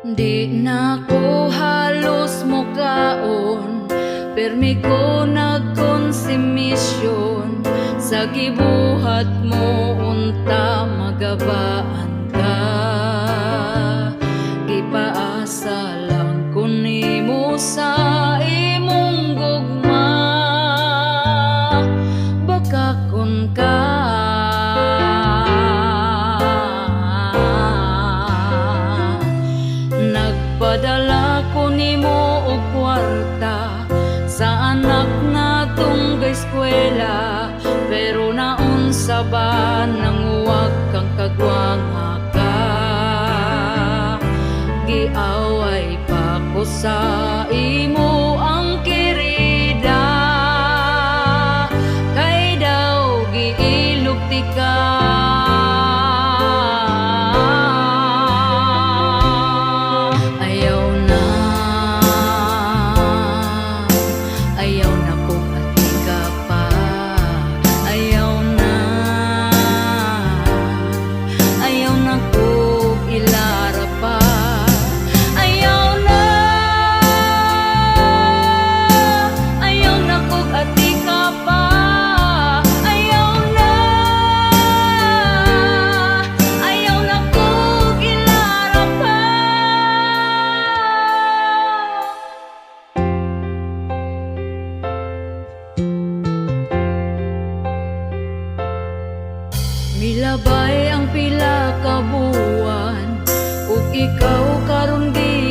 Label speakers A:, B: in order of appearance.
A: Di na ko halos mukaon, permi ko nagkonsumisyon. Sa gibuhat mo unta magabaan ka, gipaasa lang ko nimo sa imong gugma. Baka kun ka nagpadala ko nimo og kwarta sa anak natong eskwela, pero naunsa ba nang huwag kang kagwanga ka? Giaway pa ko sa imo ang kirida, kay daw giilugti ka. Milabay ang pila ka buwan, ug ikaw karon di